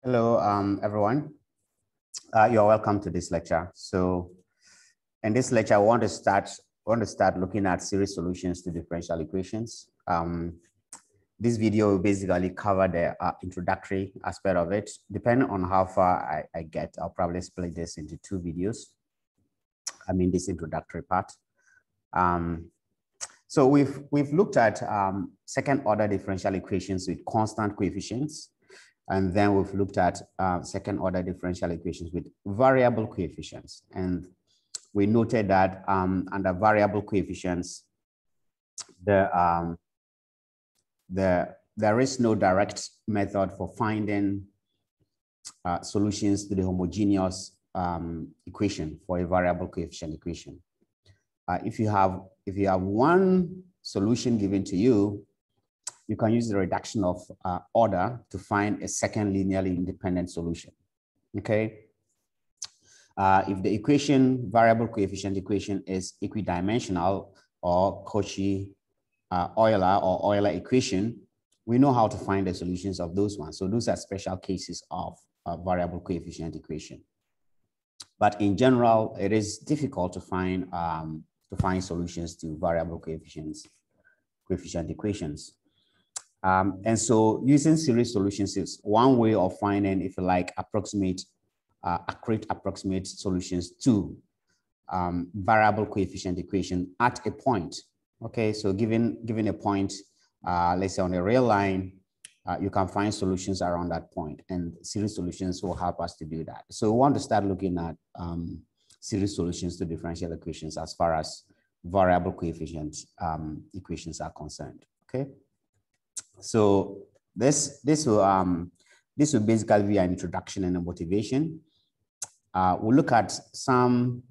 Hello, everyone. You're welcome to this lecture. So, in this lecture, I want to start looking at series solutions to differential equations. This video will basically cover the introductory aspect of it. Depending on how far I get, I'll probably split this into two videos. I mean, this introductory part. So we've looked at second order differential equations with constant coefficients. And then we've looked at second order differential equations with variable coefficients. And we noted that under variable coefficients, there is no direct method for finding solutions to the homogeneous equation for a variable coefficient equation. If you have one solution given to you, you can use the reduction of order to find a second linearly independent solution, okay? If the equation, variable coefficient equation is equidimensional or Cauchy, Euler or Euler equation, we know how to find the solutions of those ones. So those are special cases of variable coefficient equation. But in general, it is difficult to find solutions to variable coefficient equations. And so using series solutions is one way of finding, if you like, accurate approximate solutions to variable coefficient equation at a point. Okay, so given a point, let's say on a real line, you can find solutions around that point, and series solutions will help us to do that. So we want to start looking at series solutions to differential equations as far as variable coefficient equations are concerned. Okay. So this will basically be an introduction and a motivation. We'll look at some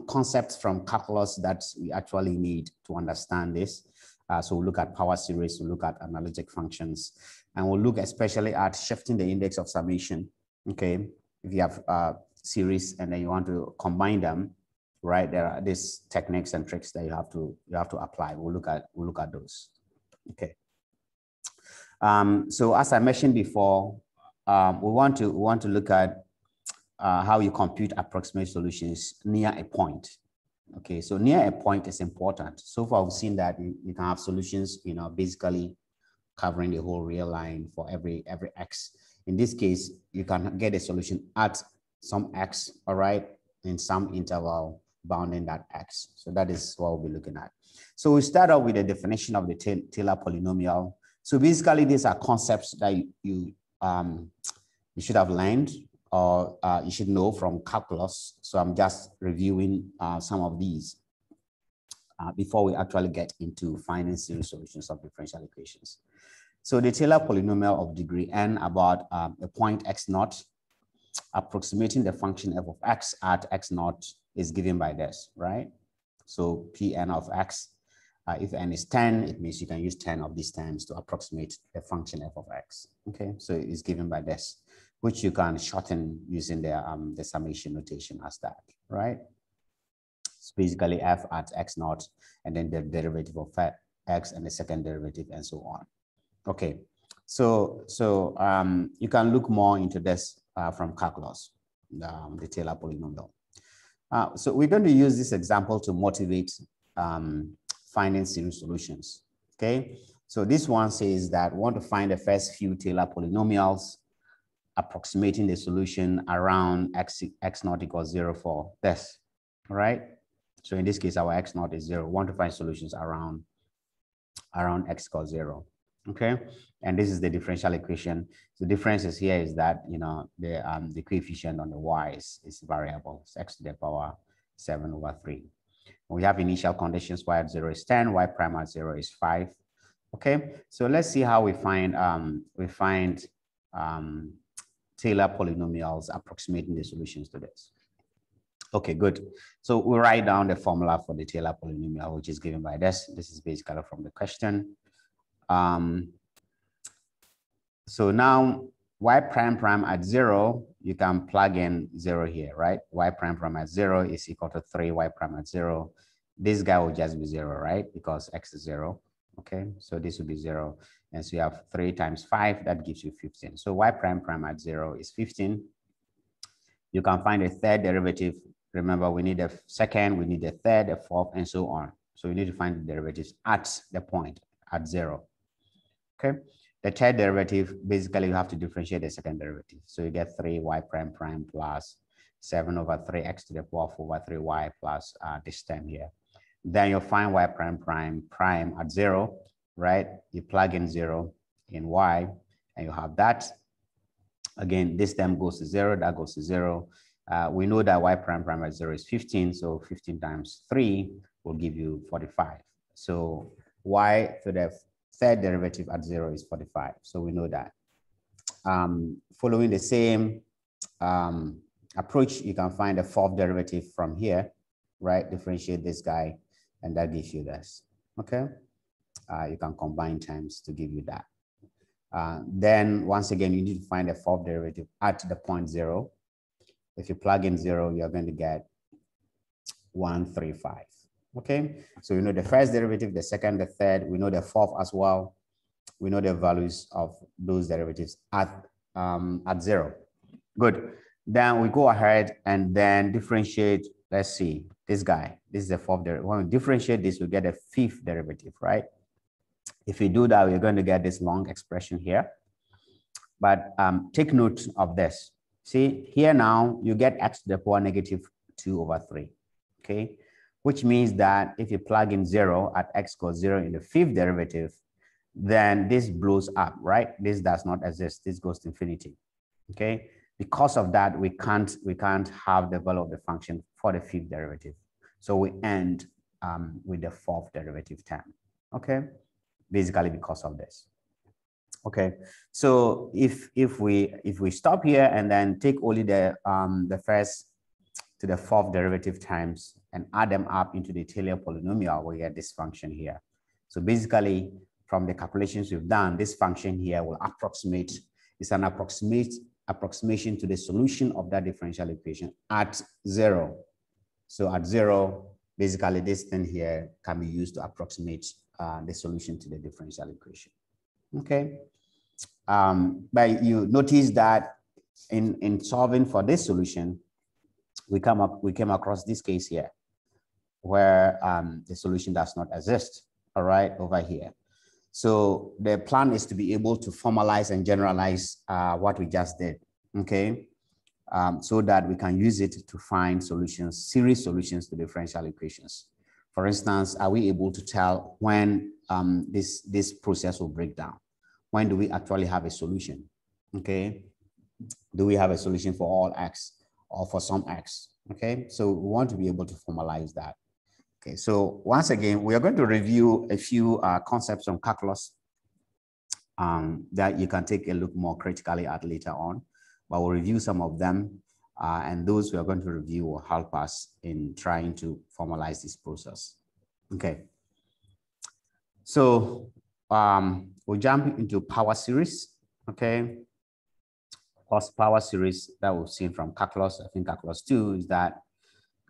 concepts from calculus that we actually need to understand this. So we'll look at power series, we'll look at analytic functions, and we'll look especially at shifting the index of summation. Okay, if you have series and then you want to combine them, right? There are these techniques and tricks that you have to apply. We'll look at those. Okay. So as I mentioned before, we want to look at how you compute approximate solutions near a point. Okay, so near a point is important. So far, we've seen that you can have solutions, basically covering the whole real line for every x. In this case, you can get a solution at some x, all right, in some interval bounding that x. So that is what we'll be looking at. So we start out with the definition of the Taylor polynomial. So basically, these are concepts that you should have learned or you should know from calculus. So I'm just reviewing some of these before we actually get into finding series solutions of differential equations. So the Taylor polynomial of degree n about a point x naught, approximating the function f of x at x naught is given by this, right? So Pn of x. If n is 10, it means you can use 10 of these terms to approximate the function f of x. Okay, so it's given by this, which you can shorten using the summation notation as that, right? It's basically f at x naught, and then the derivative of x and the second derivative, and so on. Okay, so you can look more into this from calculus, the Taylor polynomial. So we're going to use this example to motivate finding series solutions. Okay, so this one says that we want to find the first few Taylor polynomials approximating the solution around x naught equals 0 for this. All right, so in this case our x naught is 0. We want to find solutions around x equals 0. Okay, and this is the differential equation. The difference is here is that the coefficient on the y is variable. It's x to the power 7/3. We have initial conditions. Y at 0 is 10, y prime at 0 is 5. Okay, so let's see how we find Taylor polynomials approximating the solutions to this. Okay, good. So we'll write down the formula for the Taylor polynomial, which is given by this. This is basically from the question. So now y prime at 0, you can plug in 0 here, right? Y prime at 0 is equal to 3, y prime at 0. This guy will just be 0, right? Because x is 0. Okay, so this will be 0. And so you have 3 times 5, that gives you 15. So y prime prime at 0 is 15. You can find a third derivative. Remember, we need a second, we need a third, a fourth, and so on. So you need to find the derivatives at the point, at 0. Okay, the third derivative, basically you have to differentiate the second derivative. So you get 3y prime prime plus 7 over 3x to the power of over 3y plus this term here. Then you'll find y prime prime prime at 0, right? You plug in 0 in y, and you have that. Again, this term goes to 0, that goes to 0. We know that y prime prime at 0 is 15, so 15 times 3 will give you 45. So y to the third derivative at 0 is 45. So we know that. Following the same approach, you can find a fourth derivative from here, right? Differentiate this guy, and that gives you this, okay? You can combine terms to give you that. Then once again, you need to find a fourth derivative at the point 0. If you plug in 0, you're going to get 135. Okay, so we know the first derivative, the second, the third, we know the fourth as well. We know the values of those derivatives at 0. Good. Then we go ahead and then differentiate. Let's see, this guy, this is the fourth derivative. When we differentiate this, we get a fifth derivative, right? If you do that, we're going to get this long expression here. But take note of this. See, here now, you get x to the power negative 2 over 3, okay? Which means that if you plug in 0 at x equals 0 in the fifth derivative, then this blows up, right? This does not exist. This goes to infinity, okay? Because of that, we can't have the value of the function for the fifth derivative. So we end with the fourth derivative term, okay? Basically because of this. Okay, so if we stop here and then take only the first to the fourth derivative times and add them up into the Taylor polynomial, we get this function here. So basically, from the calculations we've done, this function here will approximate. It's an approximation to the solution of that differential equation at 0. So at 0, basically this thing here can be used to approximate the solution to the differential equation. Okay, but you notice that in solving for this solution, we came across this case here where the solution does not exist. All right, over here. So the plan is to be able to formalize and generalize what we just did. Okay, so that we can use it to find solutions, series solutions to differential equations. For instance, are we able to tell when this process will break down? When do we actually have a solution? Okay, do we have a solution for all x or for some x? Okay, so we want to be able to formalize that. Okay, so once again, we are going to review a few concepts from calculus that you can take a look more critically at later on, but we'll review some of them. And those we are going to review will help us in trying to formalize this process. Okay. So we'll jump into power series. Okay. Of course, power series that we've seen from calculus, I think calculus 2, is that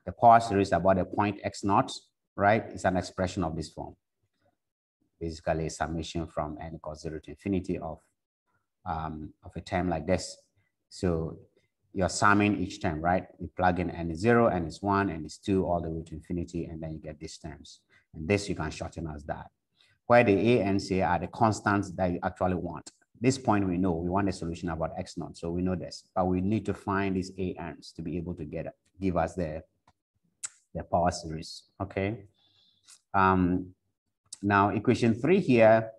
the power series about a point x naught, right? It's an expression of this form. Basically, a summation from n equals 0 to infinity of a term like this. So you're summing each term, right? You plug in n is 0, n is 1, n is 2, all the way to infinity, and then you get these terms. And this you can shorten as that. Where the a and c are the constants that you actually want. This point we know, we want a solution about x naught, so we know this. But we need to find these a n's to be able to give us the power series, okay? Now, equation 3 here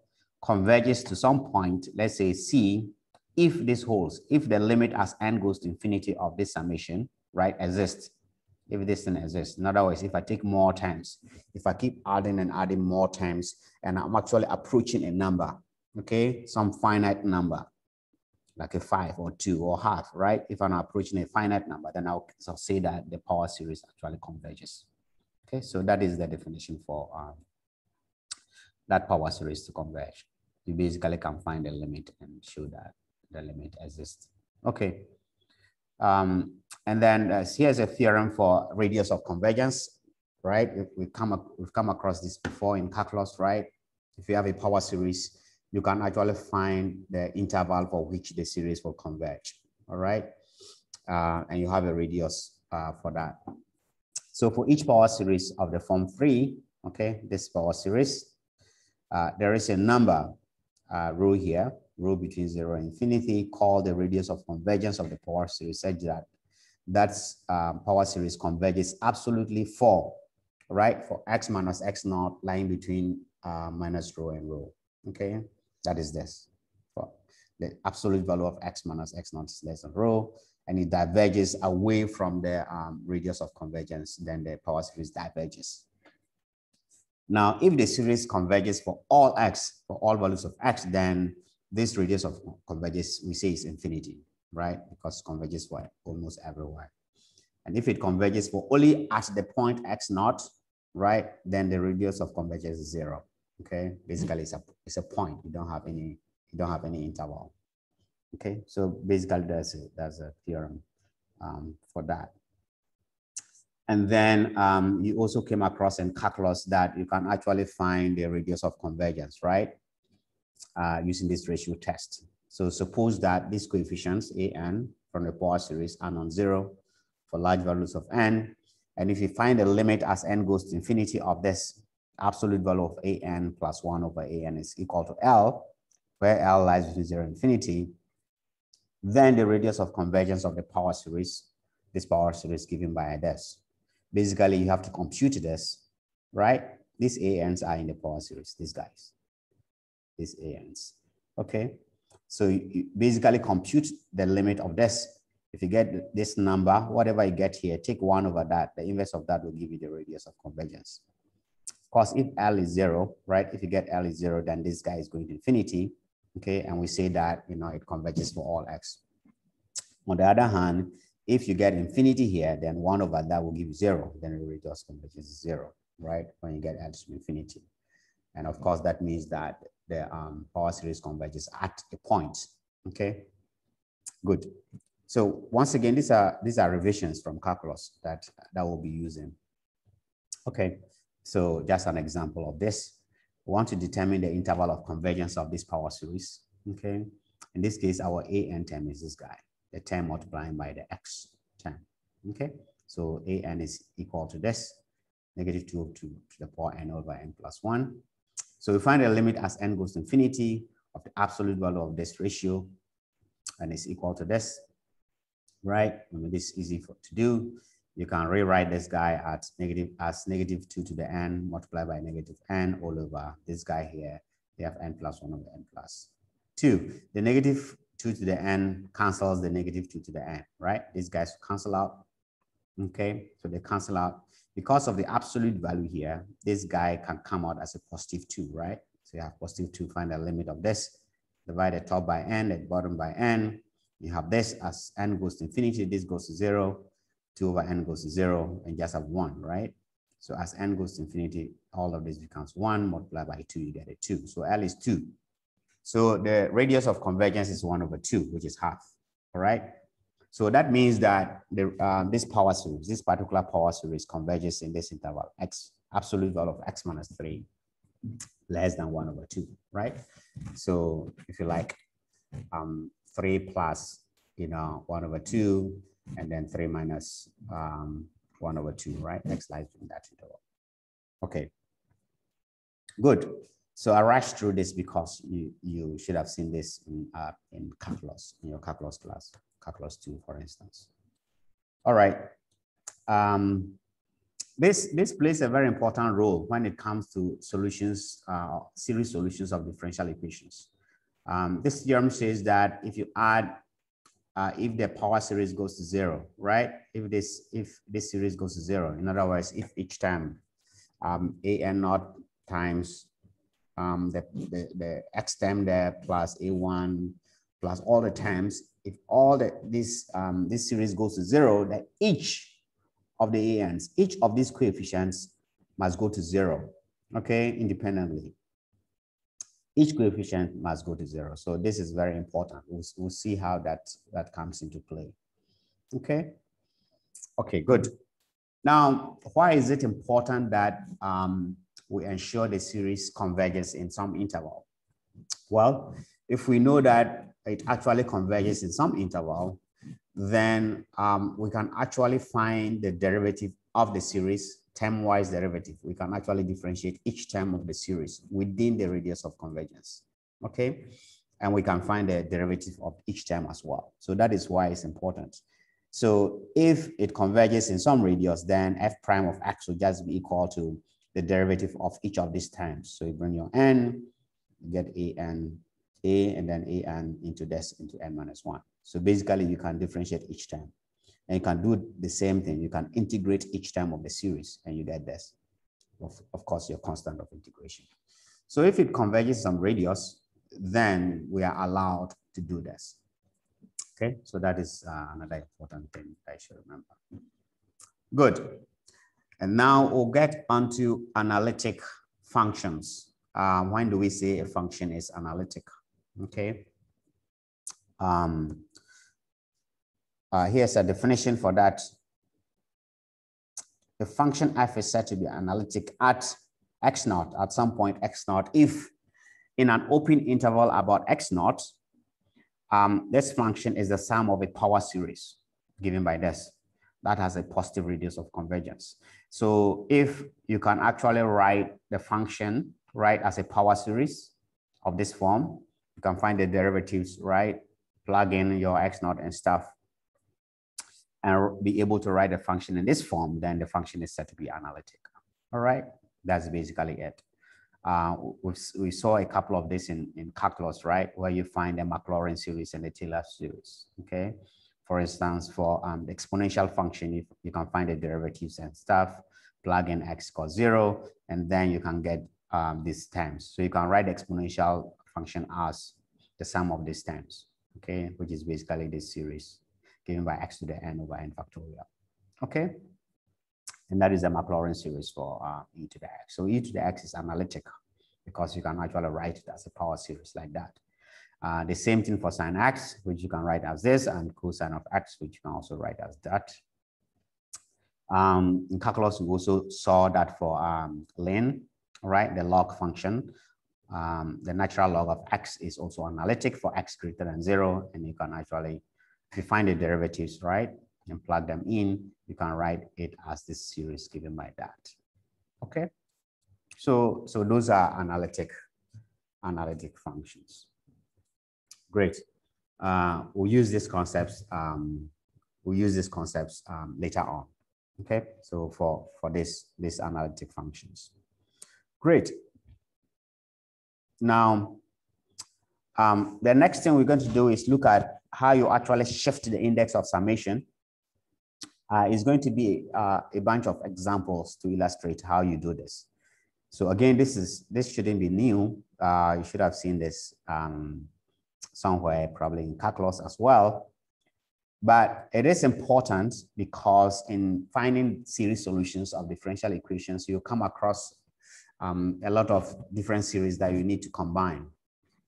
converges to some point, let's say c, if this holds, if the limit as n goes to infinity of this summation, right, exists, if this thing exists. In other words, if I take more terms, if I keep adding and adding more terms, and I'm actually approaching a number, okay, some finite number, like a 5 or 2 or half, right? If I'm approaching a finite number, then I'll say that the power series actually converges. Okay, so that is the definition for that power series to converge. You basically can find a limit and show that the limit exists. Okay. And then here's a theorem for radius of convergence, right? We've come across this before in calculus, right? if you have a power series, you can actually find the interval for which the series will converge, all right? And you have a radius for that. So for each power series of the form 3, okay, this power series, there is a number rho here, rho between 0 and infinity, called the radius of convergence of the power series, such that power series converges absolutely for, right, for x minus x naught lying between minus rho and rho, okay? That is this. For the absolute value of x minus x naught is less than rho, and it diverges away from the radius of convergence, then the power series diverges. Now, if the series converges for all x, for all values of x, then this radius of convergence, we say, is infinity, right? Because it converges for almost everywhere. And if it converges for only at the point x naught, right, then the radius of convergence is 0. Okay, basically it's a point. You don't have any interval. Okay, so basically there's a theorem for that. And then you also came across in calculus that you can actually find the radius of convergence, right? Using this ratio test. So suppose that these coefficients an from the power series are non-zero for large values of n. And if you find a limit as n goes to infinity of this absolute value of an plus 1 over an is equal to L, where L lies between 0 and infinity, then the radius of convergence of the power series, this power series given by this. Basically, you have to compute this, right? These ANs are in the power series, these guys, these ANs, okay? So you basically compute the limit of this. If you get this number, whatever you get here, take 1 over that. The inverse of that will give you the radius of convergence. Of course, if L is 0, right? If you get L is 0, then this guy is going to infinity, okay? And we say that, you know, it converges for all x. On the other hand, if you get infinity here, then 1 over that will give you 0. Then the radius convergence is 0, right? When you get L to infinity. And of course, that means that the power series converges at a point, okay? Good. So once again, these are revisions from calculus that we'll be using. Okay, so just an example of this. We want to determine the interval of convergence of this power series, okay? In this case, our an term is this guy, the term multiplying by the x term, okay? So an is equal to this, negative 2 to the power n over n plus 1. So we find a limit as n goes to infinity of the absolute value of this ratio, and it's equal to this, right? I mean, this is easy to do. You can rewrite this guy as negative 2 to the n multiplied by negative n all over this guy here. You have n plus 1 over n plus 2. The negative 2 to the n cancels the negative 2 to the n, right? These guys cancel out, okay? So they cancel out. Because of the absolute value here, this guy can come out as a positive 2, right? So you have positive 2, find the limit of this, divide the top by n, the bottom by n. You have this as n goes to infinity, this goes to 0, 2 over n goes to 0, and just have 1, right? So as n goes to infinity, all of this becomes 1, multiplied by 2, you get a 2. So L is 2. So the radius of convergence is 1 over 2, which is half, all right? So that means that this power series, this particular power series converges in this interval, x, absolute value of x minus 3, less than 1 over 2, right? So if you like, 3 plus, 1 over 2, and then 3 minus 1 over 2, right? X lies in that interval. Okay, good. So I rushed through this because you should have seen this in calculus, in your calculus class, calculus 2, for instance. All right. This plays a very important role when it comes to solutions, series solutions of differential equations. This theorem says that if you add, if the power series goes to 0, right? If this series goes to 0, in other words, if each term an naught times the x term there plus a1 plus all the terms, if all this series goes to 0, then each of the ans, each of these coefficients must go to 0, okay, independently. Each coefficient must go to 0. So this is very important. We'll see how that comes into play. Okay. Okay, good. Now, why is it important that we ensure the series converges in some interval? Well, if we know that it actually converges in some interval, then we can actually find the derivative of the series, term-wise derivative. We can actually differentiate each term of the series within the radius of convergence, okay? And we can find the derivative of each term as well. So that is why it's important. So if it converges in some radius, then f prime of x will just be equal to the derivative of each of these terms. So you bring your n, you get a, and then a n into this into n minus 1. So basically you can differentiate each term. And you can do the same thing. You can integrate each term of the series and you get this. Of course, your constant of integration. So if it converges some radius, then we are allowed to do this. Okay, so that is another important thing I should remember. Good. And now we'll get onto analytic functions. When do we say a function is analytic? Okay. Here's a definition for that. The function f is said to be analytic at x naught, at some point x naught, if in an open interval about x naught, this function is the sum of a power series given by this that has a positive radius of convergence. So if you can actually write the function right as a power series of this form, you can find the derivatives, right? Plug in your x naught and stuff and be able to write a function in this form, then the function is said to be analytic. All right, that's basically it. We saw a couple of this in calculus, right? Where you find the Maclaurin series and the Taylor series, okay? For instance, for the exponential function, you can find the derivatives and stuff, plug in x equals 0, and then you can get these terms. So you can write the exponential function as the sum of these terms, okay? Which is basically this series given by x to the n over n factorial, okay? And that is the Maclaurin series for e to the x. So e to the x is analytic because you can actually write it as a power series like that. The same thing for sine x, which you can write as this, and cosine of x, which you can also write as that. In calculus, we also saw that for ln, right? The log function, the natural log of x is also analytic for x greater than 0, and you can actually define the derivatives, right? And plug them in, you can write it as this series given by that. Okay, so those are analytic functions. Great. We'll use these concepts. Later on. Okay, so for these analytic functions. Great. Now, the next thing we're going to do is look at how you actually shift the index of summation. It's going to be a bunch of examples to illustrate how you do this. So again, this shouldn't be new. You should have seen this somewhere, probably in calculus as well. But it is important because in finding series solutions of differential equations, you come across a lot of different series that you need to combine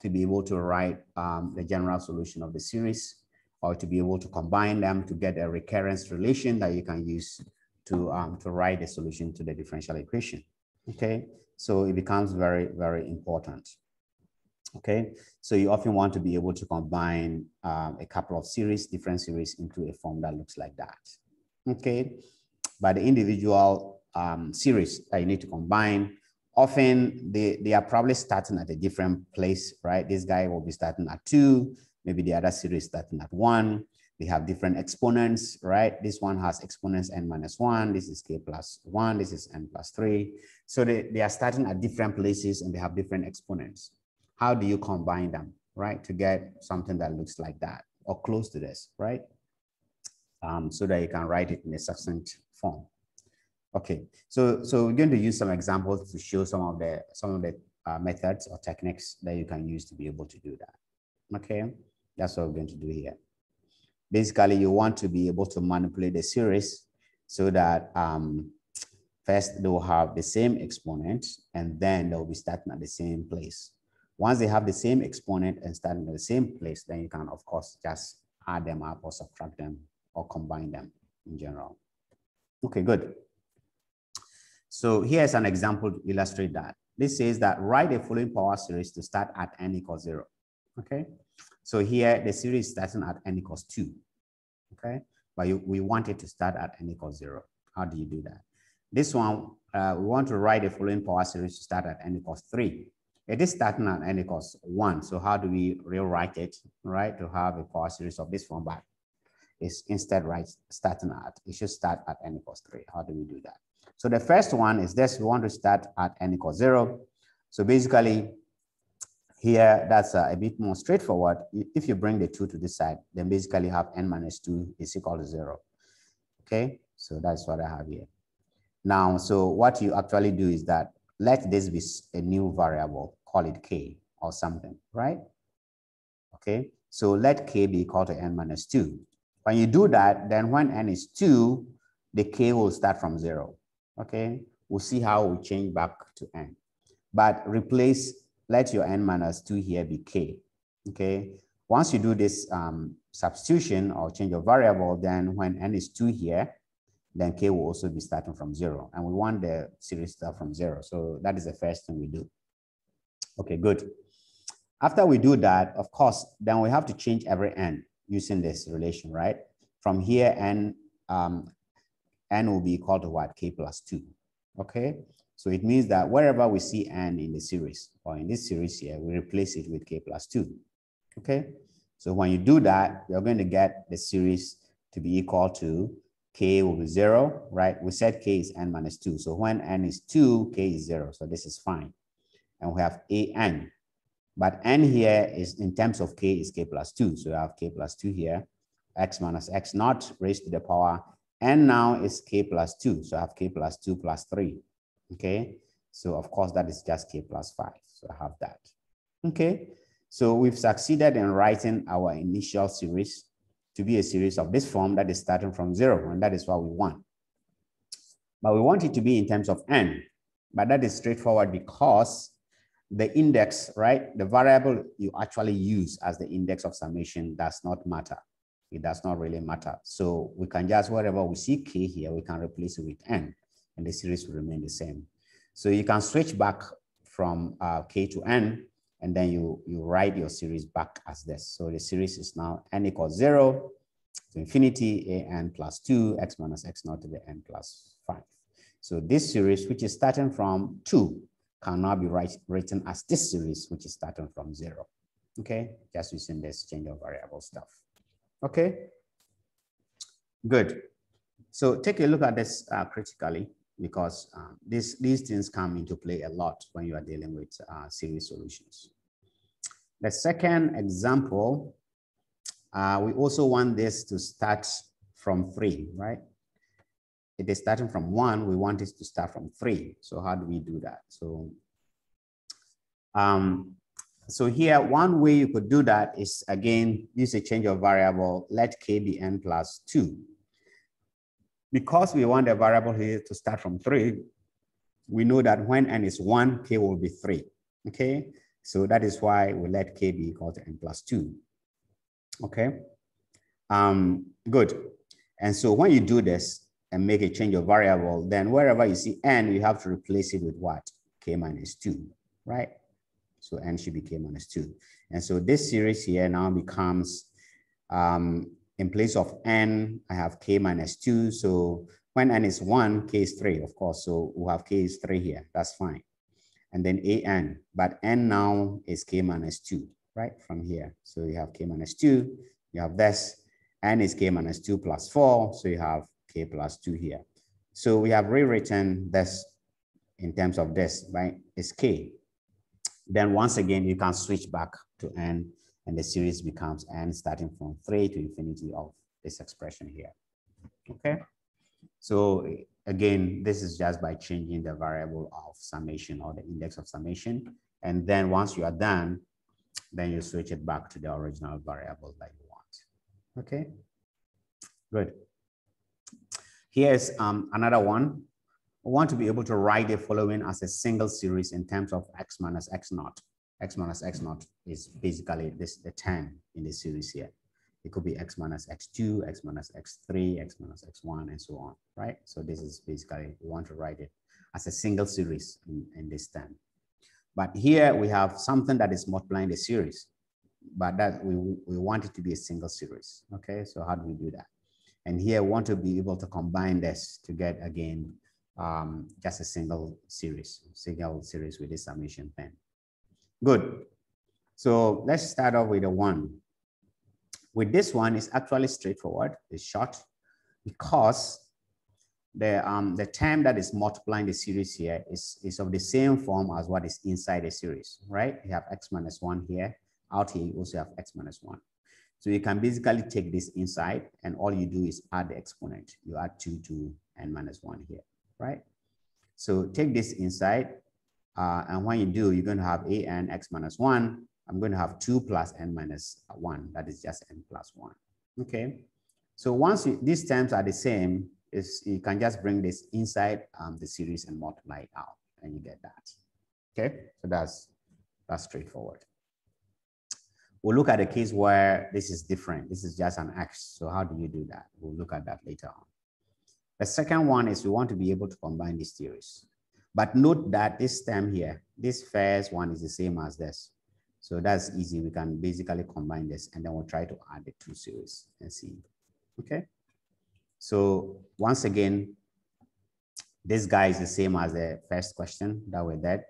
to be able to write the general solution of the series, or to be able to combine them to get a recurrence relation that you can use to write the solution to the differential equation. Okay, so it becomes very, very important. Okay, so you often want to be able to combine a couple of different series into a form that looks like that. Okay, but the individual series that you need to combine, often they are probably starting at a different place, right? This guy will be starting at 2, maybe the other series starting at 1. They have different exponents, right? This one has exponents n minus 1. This is k plus 1. This is n plus 3. So they are starting at different places and they have different exponents. How do you combine them, right? To get something that looks like that or close to this, right? So that you can write it in a succinct form. Okay, so we're going to use some examples to show some of the methods or techniques that you can use to be able to do that. Okay, that's what we're going to do here. Basically, you want to be able to manipulate the series so that first they will have the same exponent and then they'll be starting at the same place. Once they have the same exponent and starting at the same place, then you can, of course, just add them up or subtract them or combine them in general. Okay, good. So here's an example to illustrate that. This says that write a following power series to start at n equals 0. Okay. So here the series is starting at n equals 2. Okay. But we want it to start at n equals 0. How do you do that? This one, we want to write a following power series to start at n equals 3. It is starting at n equals 1. So how do we rewrite it, right? To have a power series of this form, but it's instead starting at, it should start at n equals 3. How do we do that? So the first one is this, we want to start at n equals 0. So basically here, that's a bit more straightforward. If you bring the 2 to this side, then basically you have n minus 2 is equal to 0. Okay, so that's what I have here. Now, so what you actually do is that let this be a new variable, call it k or something, right? Okay, so let k be equal to n minus 2. When you do that, then when n is 2, the k will start from 0. Okay, we'll see how we change back to n. But replace, let your n minus 2 here be k. Okay, once you do this substitution or change of variable, then when n is 2 here, then k will also be starting from 0. And we want the series to start from 0. So that is the first thing we do. Okay, good. After we do that, of course, then we have to change every n using this relation, right? From here, n will be equal to what? K plus 2. Okay, so it means that wherever we see n in the series, or in this series here, we replace it with k plus 2. Okay, so when you do that, you're going to get the series to be equal to k will be 0, right? We said k is n minus 2. So when n is 2, k is 0. So this is fine. And we have an. But n here is in terms of k is k plus 2. So you have k plus 2 here, x minus x naught raised to the power. N now is k plus 2. So I have k plus 2 plus 3. Okay. So of course that is just k plus 5. So I have that. Okay. So we've succeeded in writing our initial series to be a series of this form that is starting from 0. And that is what we want. But we want it to be in terms of n. But that is straightforward because the index, right? The variable you actually use as the index of summation does not matter. It does not really matter. So we can just, wherever we see k here, we can replace it with n, and the series will remain the same. So you can switch back from k to n, and then you write your series back as this. So the series is now n equals 0 to infinity, an plus 2, x minus x naught to the n plus 5. So this series, which is starting from 2, can now be written as this series, which is starting from 0. Okay, just using this change of variable stuff. Okay, good. So take a look at this critically, because these things come into play a lot when you are dealing with series solutions. The second example, we also want this to start from 3, right? It is starting from 1, we want it to start from 3. So how do we do that? So here, one way you could do that is, again, use a change of variable, let k be n plus 2. Because we want the variable here to start from 3, we know that when n is 1, k will be 3, okay? So that is why we let k be equal to n plus 2, okay? Good. And so when you do this and make a change of variable, then wherever you see n, you have to replace it with what? K minus 2, right? So n should be k minus 2. And so this series here now becomes, in place of n, I have k minus 2. So when n is 1, k is 3, of course. So we'll have k is 3 here. That's fine. And then an, but n now is k minus 2, right? From here. So you have k minus 2. You have this. N is k minus 2 plus 4. So you have k plus 2 here. So we have rewritten this in terms of this, right? It's k. Then once again, you can switch back to n, and the series becomes n starting from 3 to infinity of this expression here. Okay. So again, this is just by changing the variable of summation or the index of summation. And then once you are done, then you switch it back to the original variable that you want. Okay, good. Here's another one. We want to be able to write the following as a single series in terms of x minus x naught. X minus x naught is basically the 10 in the series here. It could be x minus x2, x minus x3, x minus x1, and so on, right? So this is basically, we want to write it as a single series in this term. But here we have something that is multiplying the series, but that we want it to be a single series. Okay, so how do we do that? And here we want to be able to combine this to get, again, just a single series with this summation pen. Good. So let's start off with the 1. With this one, it's actually straightforward. It's short because the term that is multiplying the series here is of the same form as what is inside the series, right? You have x minus 1 here. Out here, you also have x minus 1. So you can basically take this inside, and all you do is add the exponent. You add 2 to n minus 1 here, right? So take this inside, and when you do, you're going to have a n x minus 1. I'm going to have 2 plus n minus 1. That is just n plus 1. Okay. So once these terms are the same, you can just bring this inside the series and multiply it out, and you get that. Okay. So that's straightforward. We'll look at a case where this is different. This is just an x. So how do you do that? We'll look at that later on. The second one is we want to be able to combine these series. But note that this term here, this first one is the same as this. So that's easy. We can basically combine this, and then we'll try to add the 2 series and see. Okay. So once again, this guy is the same as the first question that we did.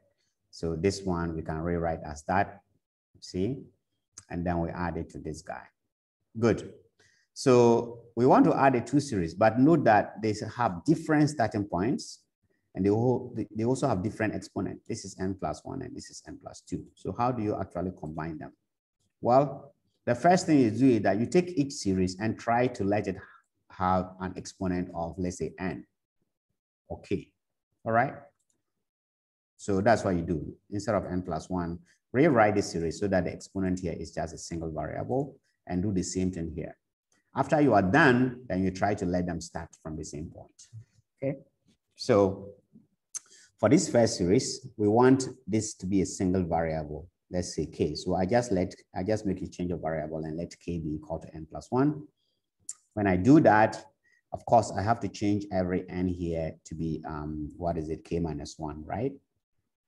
So this one we can rewrite as that. See? And then we add it to this guy. Good. So we want to add a 2 series, but note that they have different starting points, and they also have different exponents. This is n plus 1, and this is n plus 2. So how do you actually combine them? Well, the first thing you do is that you take each series and try to let it have an exponent of, let's say, n or k. All right? So that's what you do. Instead of n plus 1, rewrite the series so that the exponent here is just a single variable, and do the same thing here. After you are done, then you try to let them start from the same point. Okay? So for this first series, we want this to be a single variable. Let's say k. So I just make a change of variable and let k be equal to n plus 1. When I do that, of course, I have to change every n here to be, k minus 1, right?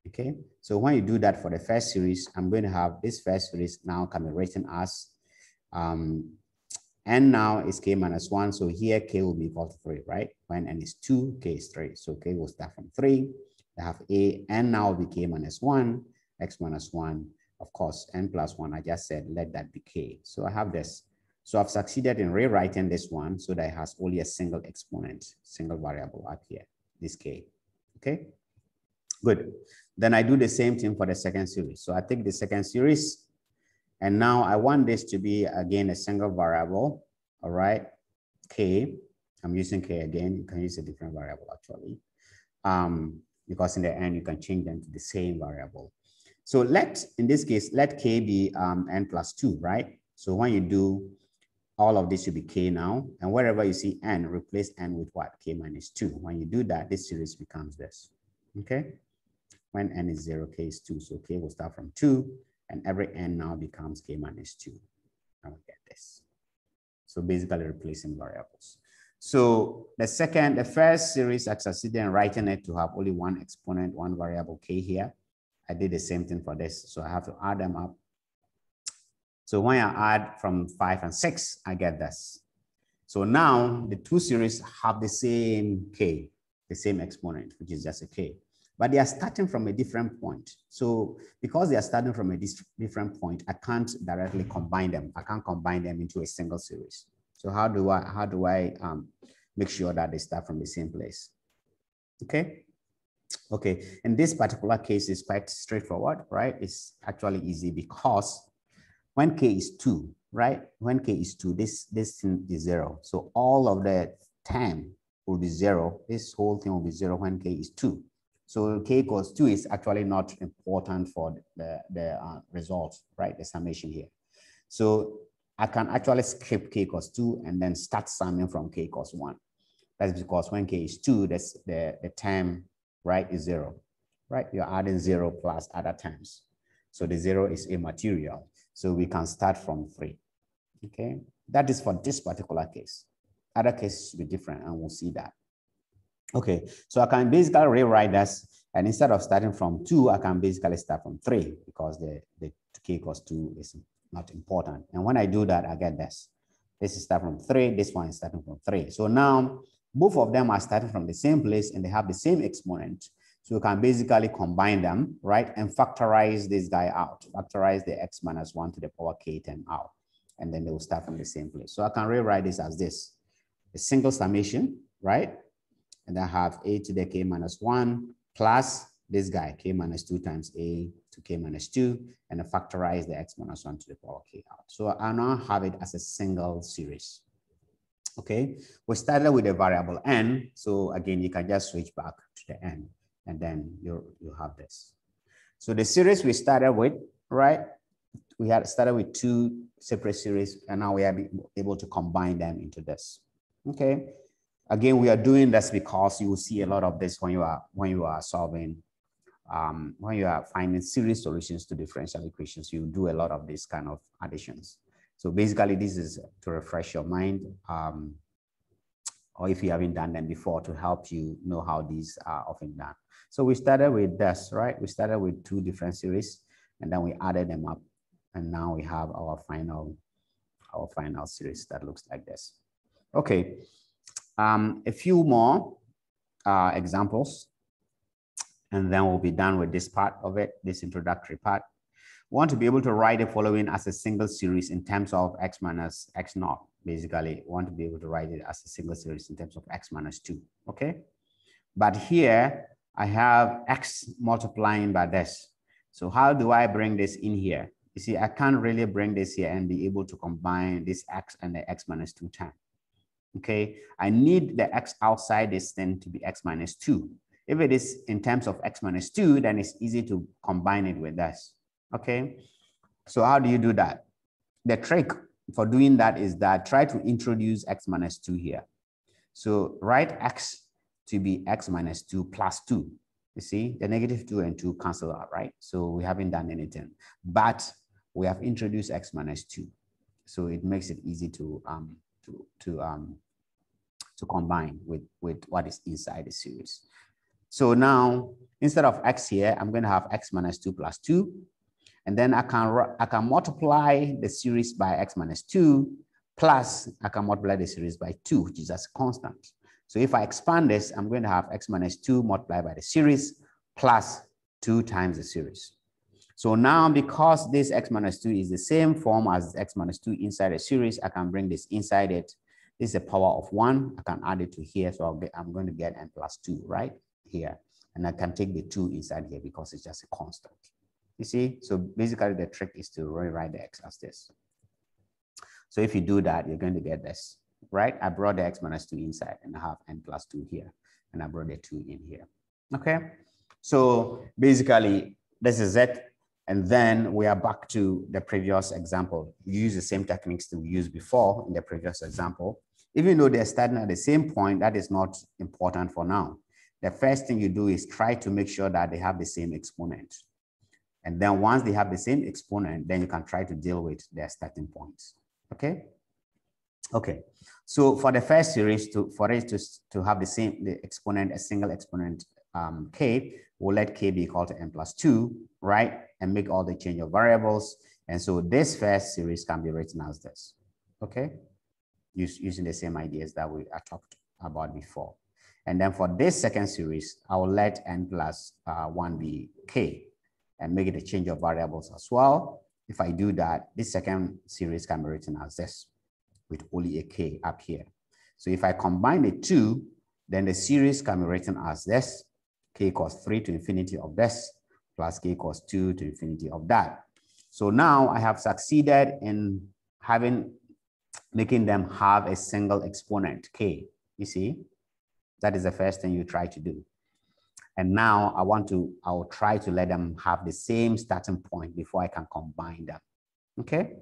Okay, so when you do that for the first series, I'm going to have this first series now can be written as n now is k minus 1. So here k will be equal to 3, right? When n is 2, k is 3. So k will start from 3. I have n now will be k minus 1, x minus 1. Of course, n plus 1, I just said let that be k. So I have this. So I've succeeded in rewriting this one so that it has only a single exponent, single variable up here, this k. Okay, good. Then I do the same thing for the second series. So I take the second series, and now I want this to be, again, a single variable, all right? K, I'm using k again. You can use a different variable, actually, because in the end, you can change them to the same variable. So in this case, let k be n plus 2, right? So when you do, all of this should be k now, and wherever you see n, replace n with what? K minus 2. When you do that, this series becomes this, okay? When n is 0, k is 2, so k will start from 2, and every n now becomes k minus 2. And we get this. So basically replacing variables. So the first series, I succeeded in writing it to have only one exponent, one variable k here. I did the same thing for this, so I have to add them up. So when I add from 5 and 6, I get this. So now the 2 series have the same k, the same exponent, which is just a k. But they are starting from a different point. So because they are starting from a different point, I can't directly combine them. I can't combine them into a single series. So how do I make sure that they start from the same place? Okay. Okay. In this particular case, it's quite straightforward, right? It's actually easy because when k is 2, right? When k is 2, this thing is 0. So all of the term will be 0. This whole thing will be 0 when k is 2. So k equals 2 is actually not important for the result, right? The summation here. So I can actually skip k equals 2 and then start summing from k equals 1. That's because when k is 2, that's the term, right, is 0, right? You're adding 0 plus other terms. So the 0 is immaterial. So we can start from 3, okay? That is for this particular case. Other cases will be different, and we'll see that. Okay, so I can basically rewrite this, and instead of starting from 2, I can basically start from 3 because the k equals 2 is not important. And when I do that, I get this. This is starting from 3, this one is starting from 3. So now both of them are starting from the same place and they have the same exponent. So we can basically combine them, right? And factorize this guy out, factorize the x minus 1 to the power k term out. And then they will start from the same place. So I can rewrite this as this, a single summation, right? And I have a to the k minus 1 plus this guy, k minus 2 times a to k minus 2, and I factorize the x minus 1 to the power k out. So I now have it as a single series. Okay, we started with a variable n. So again, you can just switch back to the n, and then you have this. So the series we started with, right? We had started with 2 separate series, and now we are able to combine them into this. Okay. Again, we are doing this because you will see a lot of this when you are solving, when you are finding series solutions to differential equations. You do a lot of these kind of additions. So basically, this is to refresh your mind, or if you haven't done them before, to help you know how these are often done. So we started with this, right? We started with 2 different series, and then we added them up, and now we have our final series that looks like this. Okay. A few more examples, and then we'll be done with this part of it, this introductory part. We want to be able to write the following as a single series in terms of x minus x naught. Basically, we want to be able to write it as a single series in terms of x minus 2, okay? But here, I have x multiplying by this. So how do I bring this in here? You see, I can't really bring this here and be able to combine this x and the x minus 2 term. Okay, I need the x outside this thing to be x minus 2. If it is in terms of x minus 2, then it's easy to combine it with this. Okay, so how do you do that? The trick for doing that is that try to introduce x minus 2 here. So write x to be x minus 2 plus 2. You see, the negative 2 and 2 cancel out, right? So we haven't done anything, but we have introduced x minus 2. So it makes it easy to combine with what is inside the series. So now, instead of x here, I'm going to have x minus 2 plus 2. And then I can multiply the series by x minus 2, plus I can multiply the series by 2, which is as a constant. So if I expand this, I'm going to have x minus 2 multiplied by the series plus 2 times the series. So now, because this x minus 2 is the same form as x minus 2 inside a series, I can bring this inside it. This is a power of 1. I can add it to here. So I'm going to get n plus 2 right here. And I can take the 2 inside here because it's just a constant. You see? So basically, the trick is to rewrite the x as this. So if you do that, you're going to get this, right? I brought the x minus 2 inside, and I have n plus 2 here. And I brought the 2 in here. Okay? So basically, this is it. And then we are back to the previous example. We use the same techniques that we used before in the previous example. Even though they're starting at the same point, that is not important for now. The first thing you do is try to make sure that they have the same exponent. And then once they have the same exponent, then you can try to deal with their starting points. Okay? Okay. So for the first series, for it to have the exponent, a single exponent k, we'll let k be equal to n plus 2, right? And make all the change of variables. And so this first series can be written as this, okay? Using the same ideas that we talked about before. And then for this second series, I will let n plus 1 be k and make it a change of variables as well. If I do that, this second series can be written as this with only a k up here. So if I combine the two, then the series can be written as this, k equals 3 to infinity of this, plus k equals 2 to infinity of that. So now I have succeeded in making them have a single exponent, k. You see, that is the first thing you try to do. And now I will try to let them have the same starting point before I can combine them. Okay,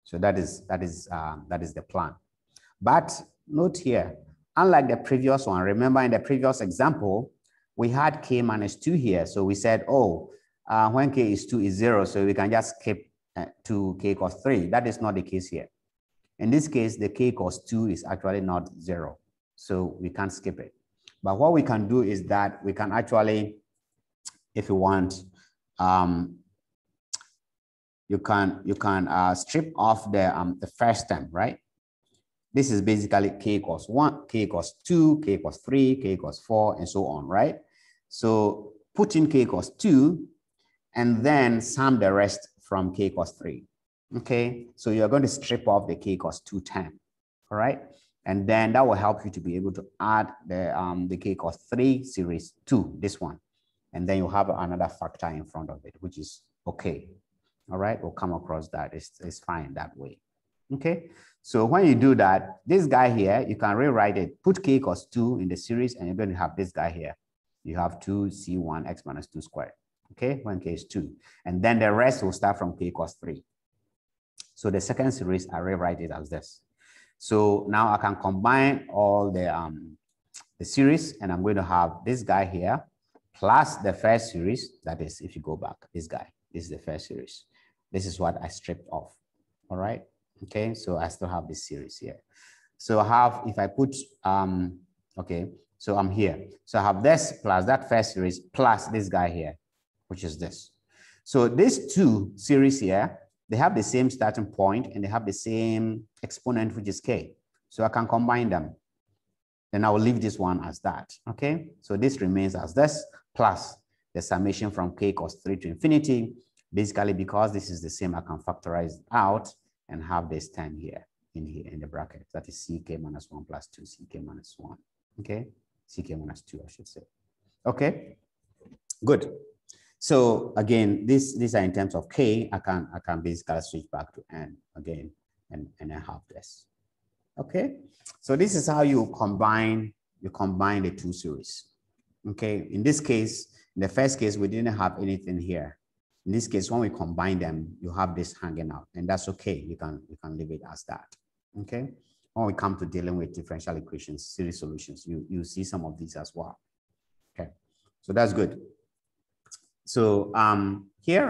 so that is the plan. But note here, unlike the previous one, remember in the previous example, we had k minus 2 here. So we said, oh, when k is 2 is 0, so we can just skip to k equals 3. That is not the case here. In this case, the k equals 2 is actually not 0. So we can't skip it. But what we can do is that we can actually, if you want, you can strip off the first term, right? This is basically k equals 1, k equals 2, k equals 3, k equals 4, and so on, right? So put in k equals 2, and then sum the rest from k equals 3. Okay, so you're going to strip off the k equals 2 term, all right? And then that will help you to be able to add the k equals 3 series to this one. And then you have another factor in front of it, which is okay. All right, we'll come across that. It's fine that way. Okay, so when you do that, this guy here, you can rewrite it. Put k equals 2 in the series, and you're going to have this guy here. You have 2c1 x minus 2 squared. Okay, when k is 2. And then the rest will start from k equals 3. So the second series, I rewrite it as this. So now I can combine all the series, and I'm going to have this guy here plus the first series. That is, if you go back, this guy, this is the first series. This is what I stripped off. All right. Okay, so I still have this series here. So I have, if I put, okay, so I'm here. So I have this plus that first series plus this guy here, which is this. So these two series here, they have the same starting point and they have the same exponent, which is k. So I can combine them. Then I will leave this one as that, okay? So this remains as this plus the summation from k equals 3 to infinity. Basically, because this is the same, I can factorize it out and have this 10 here in the bracket. That is ck minus 1 plus 2 ck minus 1. Okay, ck minus 2, I should say. Okay, good. So again, these are in terms of k. I can basically switch back to n again, and I have this. Okay, so this is how you combine the two series. Okay, in this case, in the first case, we didn't have anything here. In this case, when we combine them, you have this hanging out, and that's okay. You can leave it as that. Okay. When we come to dealing with differential equations, series solutions, you see some of these as well. Okay. So that's good. So here,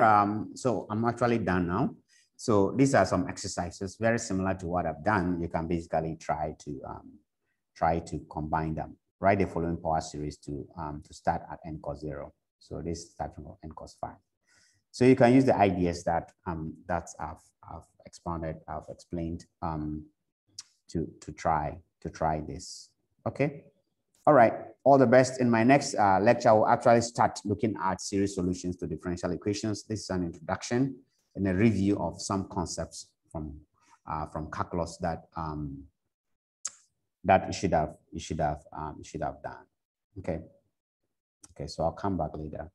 so I'm actually done now. So these are some exercises very similar to what I've done. You can basically try to combine them. Write the following power series to start at n cos 0. So this starts from n cos 5. So you can use the ideas that I've explained to try this. Okay. All right. All the best. In my next lecture, we'll actually start looking at series solutions to differential equations. This is an introduction and a review of some concepts from calculus that that you should have done. Okay. Okay. So I'll come back later.